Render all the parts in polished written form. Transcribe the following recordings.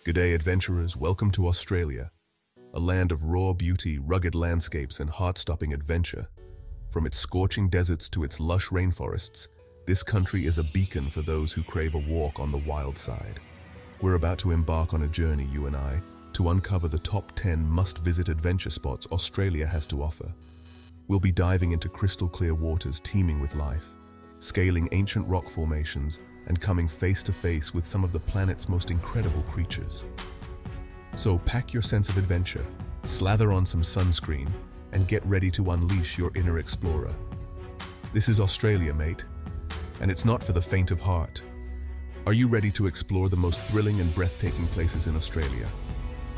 G'day adventurers, welcome to Australia, a land of raw beauty, rugged landscapes and heart-stopping adventure. From its scorching deserts to its lush rainforests, this country is a beacon for those who crave a walk on the wild side. We're about to embark on a journey, you and I, to uncover the top 10 must-visit adventure spots Australia has to offer. We'll be diving into crystal-clear waters teeming with life, scaling ancient rock formations, and coming face to face with some of the planet's most incredible creatures. So pack your sense of adventure, slather on some sunscreen, and get ready to unleash your inner explorer. This is Australia, mate, and it's not for the faint of heart. Are you ready to explore the most thrilling and breathtaking places in Australia?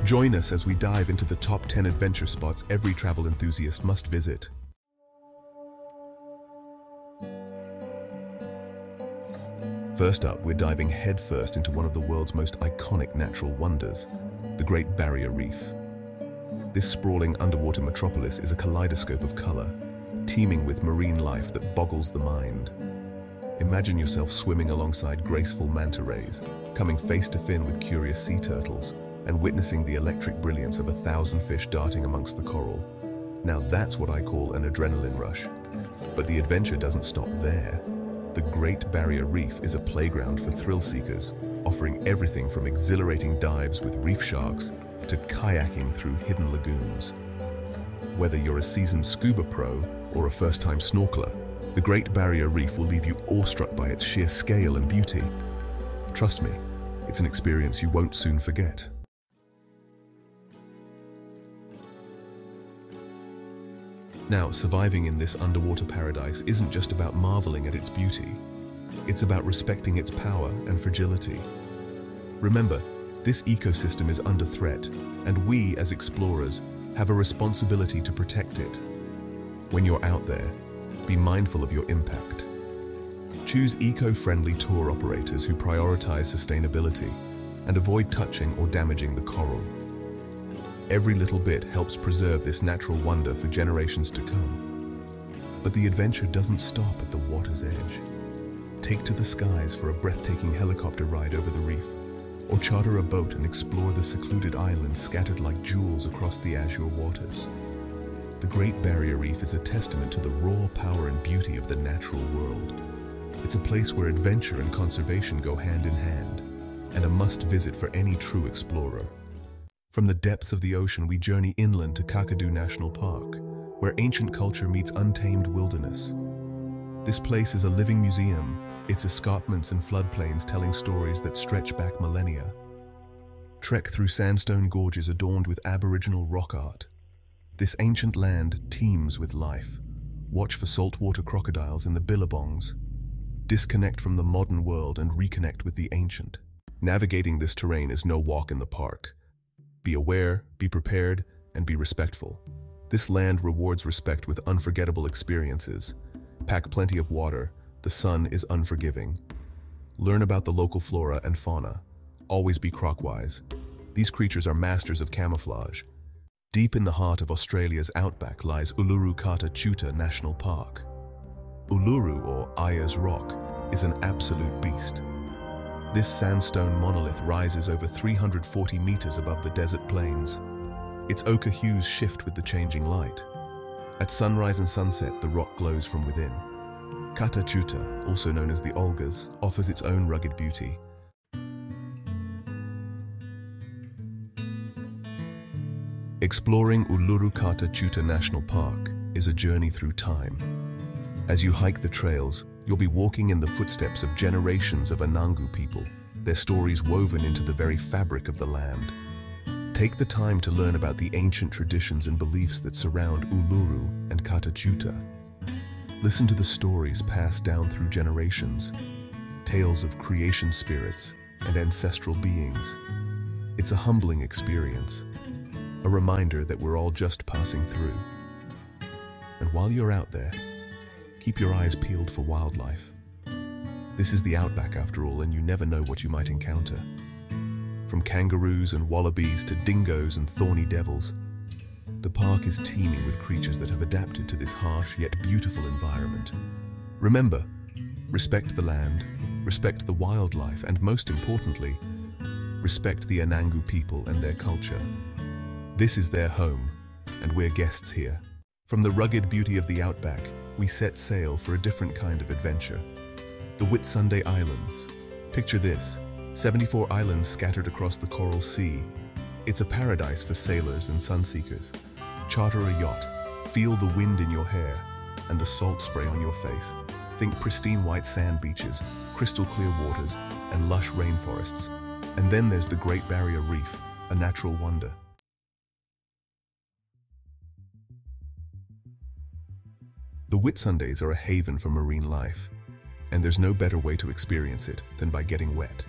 Join us as we dive into the top 10 adventure spots every travel enthusiast must visit. First up, we're diving headfirst into one of the world's most iconic natural wonders, the Great Barrier Reef. This sprawling underwater metropolis is a kaleidoscope of color, teeming with marine life that boggles the mind. Imagine yourself swimming alongside graceful manta rays, coming face to face with curious sea turtles, and witnessing the electric brilliance of 1,000 fish darting amongst the coral. Now that's what I call an adrenaline rush. But the adventure doesn't stop there. The Great Barrier Reef is a playground for thrill seekers, offering everything from exhilarating dives with reef sharks to kayaking through hidden lagoons. Whether you're a seasoned scuba pro or a first-time snorkeler, the Great Barrier Reef will leave you awestruck by its sheer scale and beauty. Trust me, it's an experience you won't soon forget. Now, surviving in this underwater paradise isn't just about marveling at its beauty. It's about respecting its power and fragility. Remember, this ecosystem is under threat, and we, as explorers, have a responsibility to protect it. When you're out there, be mindful of your impact. Choose eco-friendly tour operators who prioritize sustainability and avoid touching or damaging the coral. Every little bit helps preserve this natural wonder for generations to come. But the adventure doesn't stop at the water's edge. Take to the skies for a breathtaking helicopter ride over the reef, or charter a boat and explore the secluded islands scattered like jewels across the azure waters. The Great Barrier Reef is a testament to the raw power and beauty of the natural world. It's a place where adventure and conservation go hand in hand, and a must-visit for any true explorer. From the depths of the ocean, we journey inland to Kakadu National Park, where ancient culture meets untamed wilderness. This place is a living museum, its escarpments and floodplains telling stories that stretch back millennia. Trek through sandstone gorges adorned with Aboriginal rock art. This ancient land teems with life. Watch for saltwater crocodiles in the billabongs. Disconnect from the modern world and reconnect with the ancient. Navigating this terrain is no walk in the park. Be aware, be prepared, and be respectful. This land rewards respect with unforgettable experiences. Pack plenty of water. The sun is unforgiving. Learn about the local flora and fauna. Always be crocwise. These creatures are masters of camouflage. Deep in the heart of Australia's outback lies Uluru Kata Tjuta National Park. Uluru, or Ayers Rock, is an absolute beast. This sandstone monolith rises over 340 meters above the desert plains. Its ochre hues shift with the changing light. At sunrise and sunset, the rock glows from within. Kata Tjuta, also known as the Olgas, offers its own rugged beauty. Exploring Uluru Kata Tjuta National Park is a journey through time. As you hike the trails, you'll be walking in the footsteps of generations of Anangu people, their stories woven into the very fabric of the land. Take the time to learn about the ancient traditions and beliefs that surround Uluru and Kata Tjuta. Listen to the stories passed down through generations, tales of creation spirits and ancestral beings. It's a humbling experience, a reminder that we're all just passing through. And while you're out there, keep your eyes peeled for wildlife. This is the outback after all, and you never know what you might encounter. From kangaroos and wallabies to dingoes and thorny devils, the park is teeming with creatures that have adapted to this harsh yet beautiful environment. Remember, respect the land, respect the wildlife, and most importantly, respect the Anangu people and their culture. This is their home, and we're guests here. From the rugged beauty of the outback, we set sail for a different kind of adventure. The Whitsunday Islands. Picture this, 74 islands scattered across the Coral Sea. It's a paradise for sailors and sunseekers. Charter a yacht, feel the wind in your hair and the salt spray on your face. Think pristine white sand beaches, crystal clear waters, and lush rainforests. And then there's the Great Barrier Reef, a natural wonder. The Whitsundays are a haven for marine life, and there's no better way to experience it than by getting wet.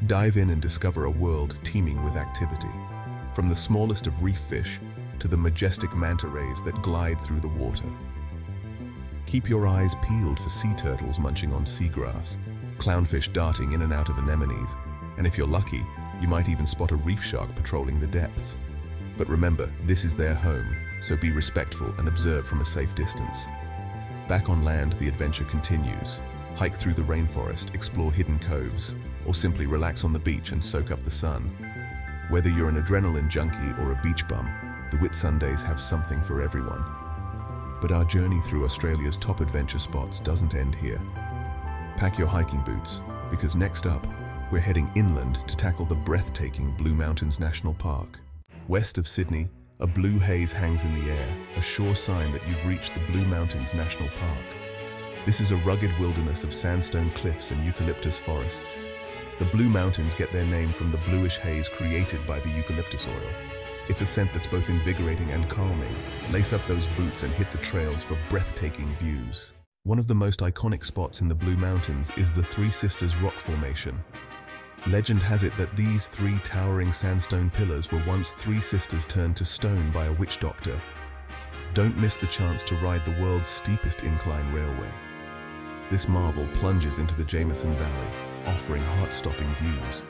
Dive in and discover a world teeming with activity, from the smallest of reef fish to the majestic manta rays that glide through the water. Keep your eyes peeled for sea turtles munching on seagrass, clownfish darting in and out of anemones, and if you're lucky, you might even spot a reef shark patrolling the depths. But remember, this is their home, so be respectful and observe from a safe distance. Back on land, the adventure continues. Hike through the rainforest, explore hidden coves, or simply relax on the beach and soak up the sun. Whether you're an adrenaline junkie or a beach bum, the Whitsundays have something for everyone. But our journey through Australia's top adventure spots doesn't end here. Pack your hiking boots, because next up, we're heading inland to tackle the breathtaking Blue Mountains National Park. West of Sydney, a blue haze hangs in the air, a sure sign that you've reached the Blue Mountains National Park. This is a rugged wilderness of sandstone cliffs and eucalyptus forests. The Blue Mountains get their name from the bluish haze created by the eucalyptus oil. It's a scent that's both invigorating and calming. Lace up those boots and hit the trails for breathtaking views. One of the most iconic spots in the Blue Mountains is the Three Sisters rock formation. Legend has it that these three towering sandstone pillars were once three sisters turned to stone by a witch doctor. Don't miss the chance to ride the world's steepest incline railway. This marvel plunges into the Jameson Valley, offering heart-stopping views.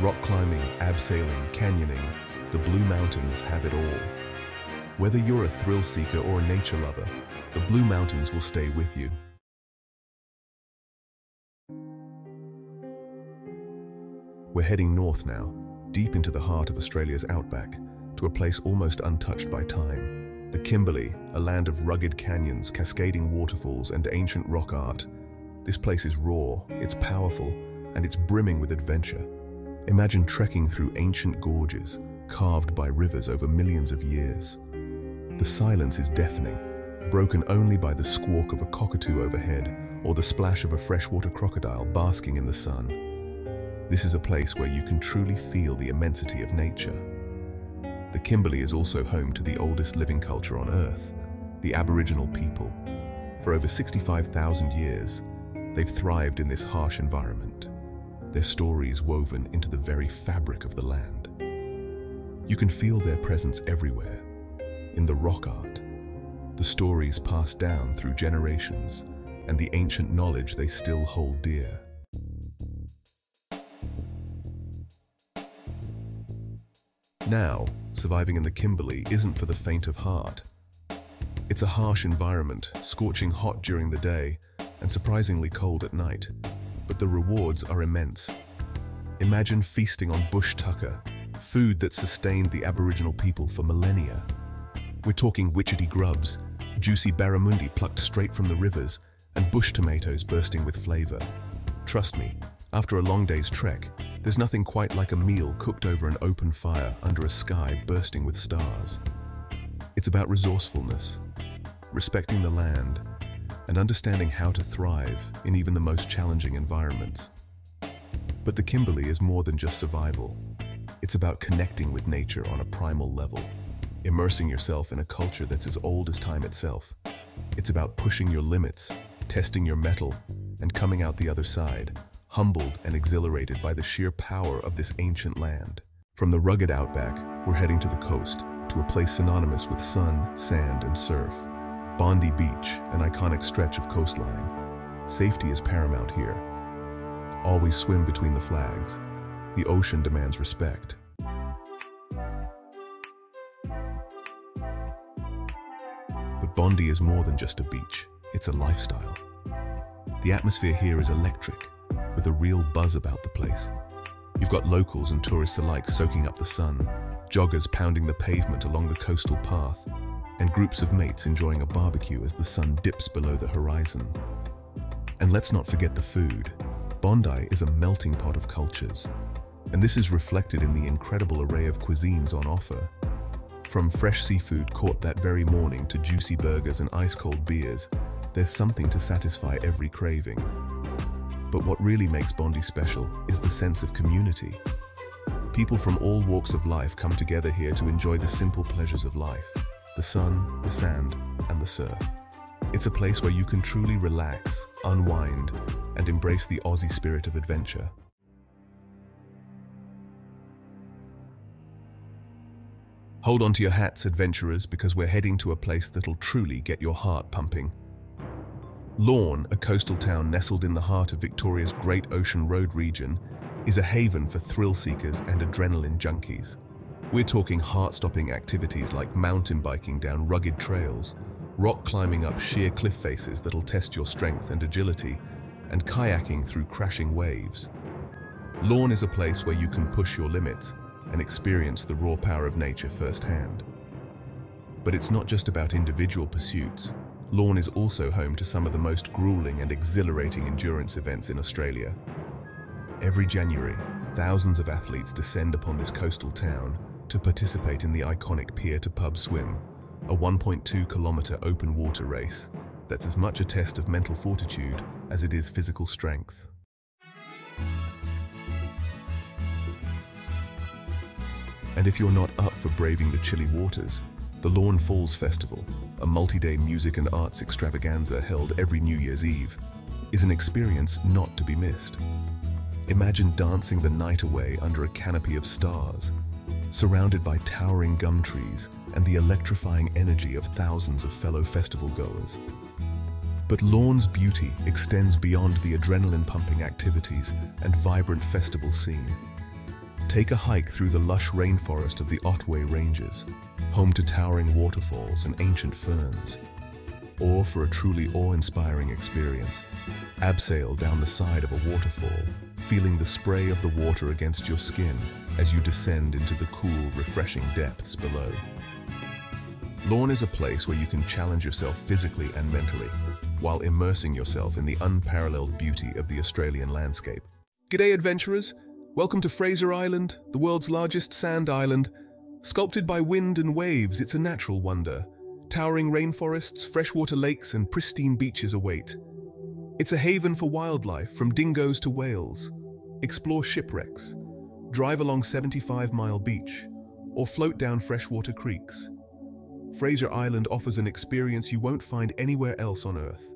Rock climbing, abseiling, canyoning, the Blue Mountains have it all. Whether you're a thrill seeker or a nature lover, the Blue Mountains will stay with you. We're heading north now, deep into the heart of Australia's outback, to a place almost untouched by time. The Kimberley, a land of rugged canyons, cascading waterfalls, and ancient rock art. This place is raw, it's powerful, and it's brimming with adventure. Imagine trekking through ancient gorges, carved by rivers over millions of years. The silence is deafening, broken only by the squawk of a cockatoo overhead or the splash of a freshwater crocodile basking in the sun. This is a place where you can truly feel the immensity of nature. The Kimberley is also home to the oldest living culture on Earth, the Aboriginal people. For over 65,000 years, they've thrived in this harsh environment, their stories woven into the very fabric of the land. You can feel their presence everywhere, in the rock art, the stories passed down through generations, and the ancient knowledge they still hold dear. Now, surviving in the Kimberley isn't for the faint of heart. It's a harsh environment, scorching hot during the day and surprisingly cold at night, but the rewards are immense. Imagine feasting on bush tucker, food that sustained the Aboriginal people for millennia. We're talking witchetty grubs, juicy barramundi plucked straight from the rivers, and bush tomatoes bursting with flavor. Trust me, after a long day's trek, there's nothing quite like a meal cooked over an open fire under a sky bursting with stars. It's about resourcefulness, respecting the land, and understanding how to thrive in even the most challenging environments. But the Kimberley is more than just survival. It's about connecting with nature on a primal level, immersing yourself in a culture that's as old as time itself. It's about pushing your limits, testing your mettle, and coming out the other side, humbled and exhilarated by the sheer power of this ancient land. From the rugged outback, we're heading to the coast, to a place synonymous with sun, sand, and surf. Bondi Beach, an iconic stretch of coastline. Safety is paramount here. Always swim between the flags. The ocean demands respect. But Bondi is more than just a beach. It's a lifestyle. The atmosphere here is electric, with a real buzz about the place. You've got locals and tourists alike soaking up the sun, joggers pounding the pavement along the coastal path, and groups of mates enjoying a barbecue as the sun dips below the horizon. And let's not forget the food. Bondi is a melting pot of cultures, and this is reflected in the incredible array of cuisines on offer. From fresh seafood caught that very morning to juicy burgers and ice-cold beers, there's something to satisfy every craving. But what really makes Bondi special is the sense of community. People from all walks of life come together here to enjoy the simple pleasures of life: the sun, the sand, and the surf. It's a place where you can truly relax, unwind, and embrace the Aussie spirit of adventure. Hold on to your hats, adventurers, because we're heading to a place that'll truly get your heart pumping. Lorne, a coastal town nestled in the heart of Victoria's Great Ocean Road region, is a haven for thrill-seekers and adrenaline junkies. We're talking heart-stopping activities like mountain biking down rugged trails, rock climbing up sheer cliff faces that'll test your strength and agility, and kayaking through crashing waves. Lorne is a place where you can push your limits and experience the raw power of nature firsthand. But it's not just about individual pursuits. Lorne is also home to some of the most grueling and exhilarating endurance events in Australia. Every January, thousands of athletes descend upon this coastal town to participate in the iconic Pier-to-Pub Swim, a 1.2-kilometer open water race that's as much a test of mental fortitude as it is physical strength. And if you're not up for braving the chilly waters, the Lorne Falls Festival, a multi-day music and arts extravaganza held every New Year's Eve, is an experience not to be missed. Imagine dancing the night away under a canopy of stars, surrounded by towering gum trees and the electrifying energy of thousands of fellow festival goers. But Lorne's beauty extends beyond the adrenaline-pumping activities and vibrant festival scene. Take a hike through the lush rainforest of the Otway Ranges, home to towering waterfalls and ancient ferns. Or for a truly awe-inspiring experience, abseil down the side of a waterfall, feeling the spray of the water against your skin as you descend into the cool, refreshing depths below. Lorne is a place where you can challenge yourself physically and mentally, while immersing yourself in the unparalleled beauty of the Australian landscape. G'day, adventurers! Welcome to Fraser Island, the world's largest sand island. Sculpted by wind and waves, it's a natural wonder. Towering rainforests, freshwater lakes, and pristine beaches await. It's a haven for wildlife, from dingoes to whales. Explore shipwrecks, drive along 75-mile beach, or float down freshwater creeks. Fraser Island offers an experience you won't find anywhere else on Earth.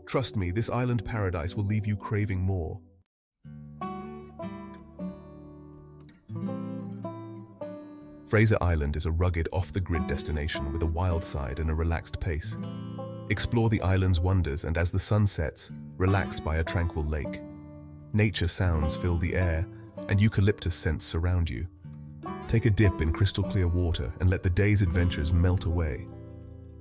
Trust me, this island paradise will leave you craving more. Fraser Island is a rugged, off-the-grid destination with a wild side and a relaxed pace. Explore the island's wonders, and as the sun sets, relax by a tranquil lake. Nature sounds fill the air, and eucalyptus scents surround you. Take a dip in crystal-clear water and let the day's adventures melt away.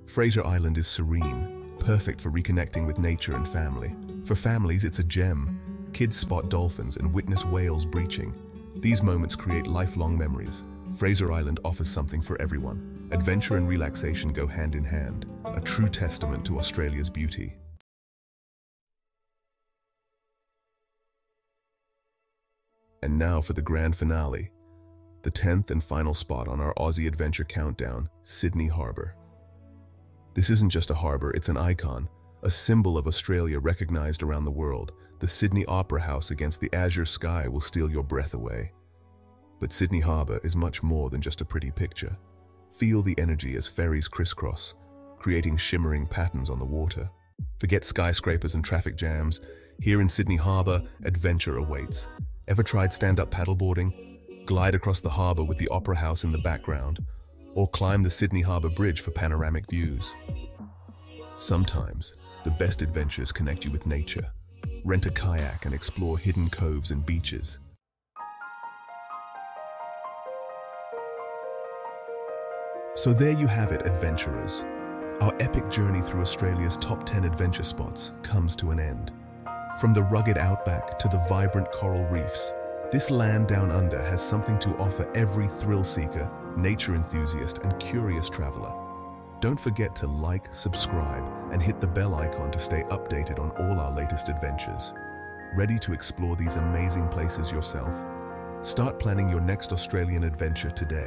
Fraser Island is serene, perfect for reconnecting with nature and family. For families, it's a gem. Kids spot dolphins and witness whales breaching. These moments create lifelong memories. Fraser Island offers something for everyone. Adventure and relaxation go hand in hand, a true testament to Australia's beauty. And now for the grand finale, the 10th and final spot on our Aussie adventure countdown, Sydney Harbour. This isn't just a harbour, it's an icon, a symbol of Australia recognized around the world. The Sydney Opera House against the azure sky will steal your breath away. But Sydney Harbour is much more than just a pretty picture. Feel the energy as ferries crisscross, creating shimmering patterns on the water. Forget skyscrapers and traffic jams. Here in Sydney Harbour, adventure awaits. Ever tried stand-up paddleboarding? Glide across the harbour with the Opera House in the background, or climb the Sydney Harbour Bridge for panoramic views. Sometimes, the best adventures connect you with nature. Rent a kayak and explore hidden coves and beaches. So there you have it, adventurers. Our epic journey through Australia's top 10 adventure spots comes to an end. From the rugged outback to the vibrant coral reefs, This land down under has something to offer every thrill seeker, nature enthusiast, and curious traveler. Don't forget to like, subscribe, and hit the bell icon to stay updated on all our latest adventures. Ready to explore these amazing places yourself? Start planning your next Australian adventure today.